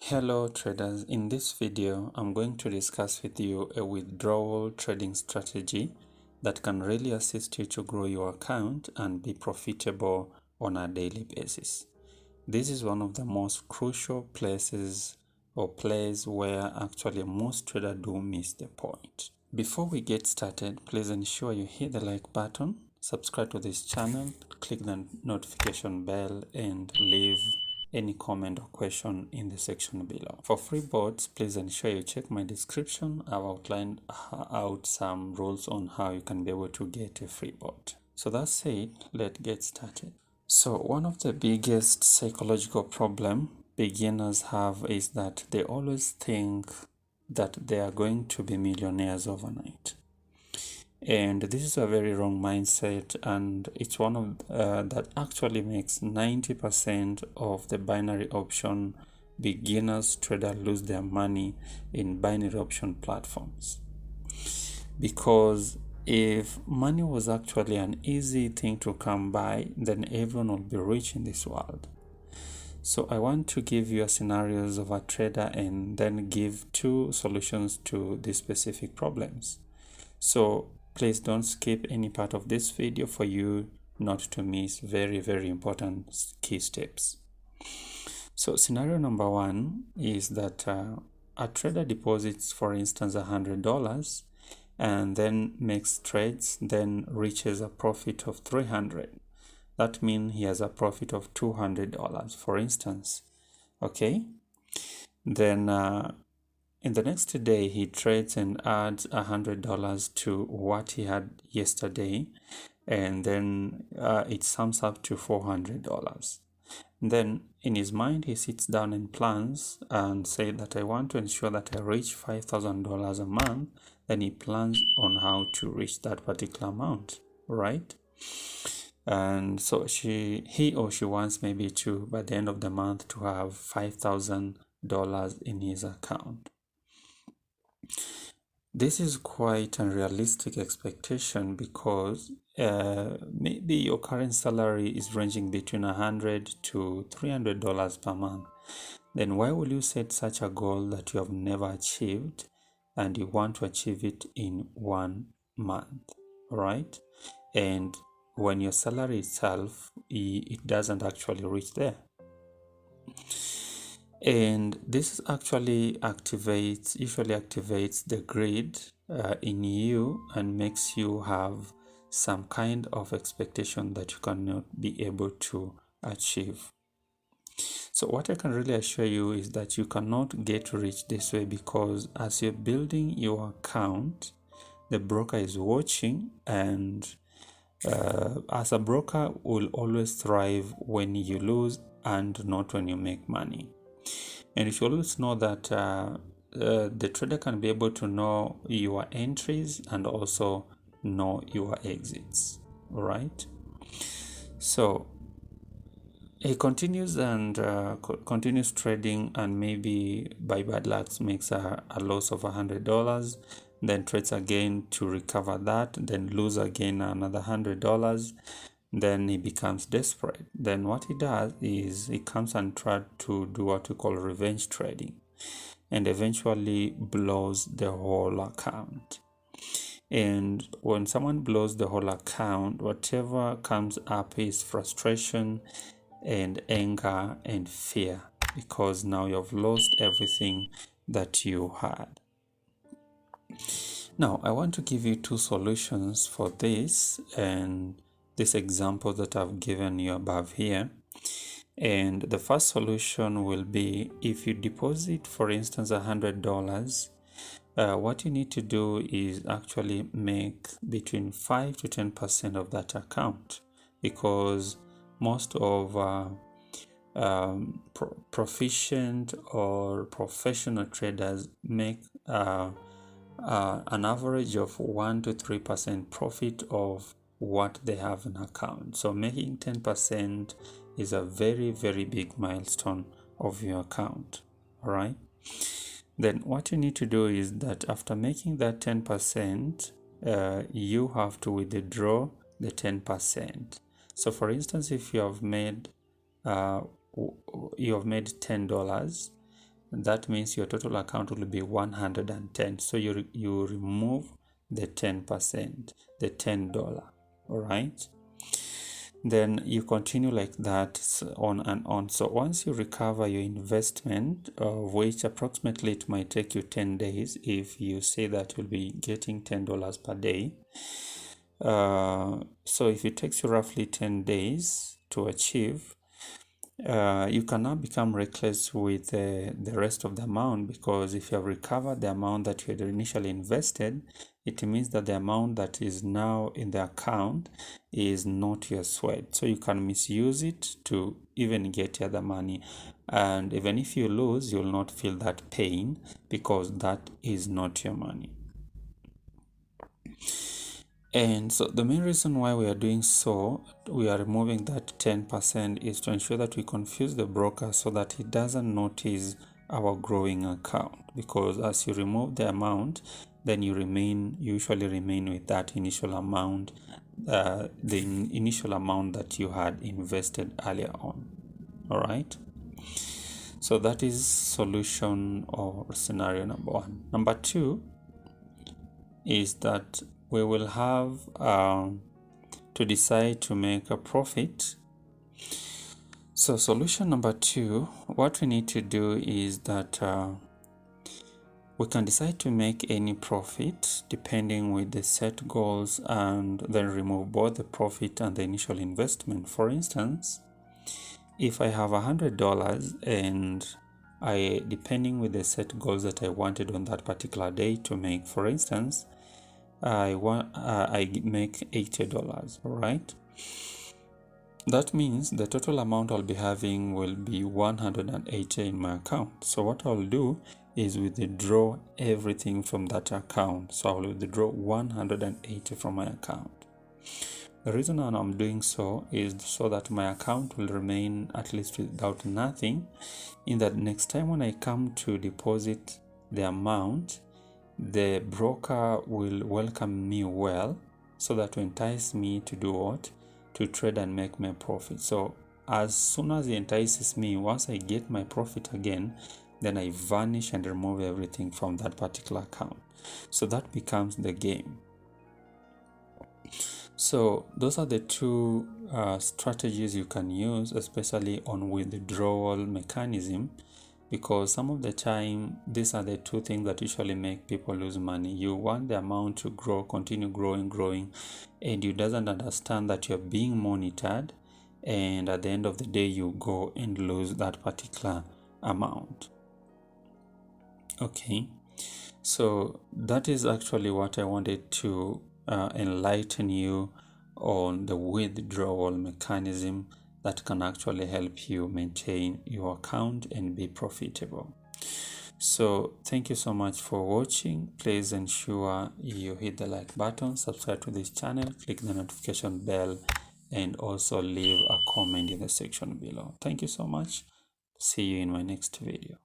Hello traders, in this video I'm going to discuss with you a withdrawal trading strategy that can really assist you to grow your account and be profitable on a daily basis. This is one of the most crucial places or plays where actually most traders do miss the point. Before we get started, please ensure you hit the like button, subscribe to this channel, click the notification bell and leave any comment or question in the section below. For free bots, please ensure you check my description. I've outlined out some rules on how you can be able to get a free bot. So that's it, let's get started. So one of the biggest psychological problem beginners have is that they always think that they are going to be millionaires overnight. And this is a very wrong mindset, and it's one of that actually makes 90% of the binary option beginners trader lose their money in binary option platforms. Because if money was actually an easy thing to come by, then everyone will be rich in this world. So I want to give you scenarios of a trader and then give two solutions to these specific problems. So please don't skip any part of this video for you not to miss very important key steps. So scenario number one is that a trader deposits, for instance, $100 and then makes trades, then reaches a profit of $300. That means he has a profit of $200, for instance. Okay, then in the next day, he trades and adds $100 to what he had yesterday, and then it sums up to $400. Then in his mind, he sits down and plans and says that I want to ensure that I reach $5,000 a month. Then he plans on how to reach that particular amount, right? And so he or she wants maybe to, by the end of the month, to have $5,000 in his account. This is quite an unrealistic expectation because maybe your current salary is ranging between $100 to $300 per month. Then why will you set such a goal that you have never achieved and you want to achieve it in 1 month, right? And when your salary itself, it doesn't actually reach there. And this actually usually activates the greed in you and makes you have some kind of expectation that you cannot be able to achieve. So what I can really assure you is that you cannot get rich this way, because as you're building your account, the broker is watching, and as a broker will always thrive when you lose and not when you make money. And you should always know that the trader can be able to know your entries and also know your exits, all right? So he continues and continues trading, and maybe by bad luck makes a loss of $100, then trades again to recover that, then lose again another $100. Then he becomes desperate. Then what he does is he comes and tries to do what we call revenge trading, and eventually blows the whole account. And when someone blows the whole account, whatever comes up is frustration and anger and fear, because now you've lost everything that you had. Now I want to give you two solutions for this, and this example that I've given you above here. And the first solution will be, if you deposit, for instance, $100, what you need to do is actually make between 5 to 10% of that account, because most of proficient or professional traders make an average of 1 to 3% profit of what they have in account. So making 10% is a very big milestone of your account. All right, then what you need to do is that after making that 10%, you have to withdraw the 10%. So for instance, if you have made $10, that means your total account will be 110. So you remove the 10%, the $10, all right? Then you continue like that on and on. So once you recover your investment, which approximately it might take you 10 days, if you say that you'll be getting $10 per day. So if it takes you roughly 10 days to achieve, you can now become reckless with the rest of the amount, because if you have recovered the amount that you had initially invested, it means that the amount that is now in the account is not your sweat. So you can misuse it to even get the other money. And even if you lose, you'll not feel that pain, because that is not your money. And so the main reason why we are doing so, we are removing that 10%, is to ensure that we confuse the broker so that he doesn't notice our growing account. Because as you remove the amount, then you usually remain with that initial amount, the initial amount that you had invested earlier on. All right. So that is solution or scenario number 1. Number 2 is that we will have to decide to make a profit. So solution number 2, what we need to do is that we can decide to make any profit depending with the set goals, and then remove both the profit and the initial investment. For instance, if I have $100 and depending with the set goals that I wanted on that particular day to make, for instance, I make $80, all right? That means the total amount I'll be having will be 180 in my account. So what I'll do is withdraw everything from that account. So I will withdraw 180 from my account. The reason I'm doing so is so that my account will remain at least without nothing, in that next time when I come to deposit the amount, the broker will welcome me well, so that to entice me to do what? To trade and make my profit. So as soon as he entices me, once I get my profit again, then I vanish and remove everything from that particular account. So that becomes the game. So those are the 2 strategies you can use, especially on withdrawal mechanism, because some of the time these are the 2 things that usually make people lose money. You want the amount to grow, continue growing, and you doesn't understand that you're being monitored, and at the end of the day you go and lose that particular amount. Okay, so that is actually what I wanted to enlighten you on, the withdrawal mechanism that can actually help you maintain your account and be profitable. So thank you so much for watching. Please ensure you hit the like button, subscribe to this channel, click the notification bell, and also leave a comment in the section below. Thank you so much. See you in my next video.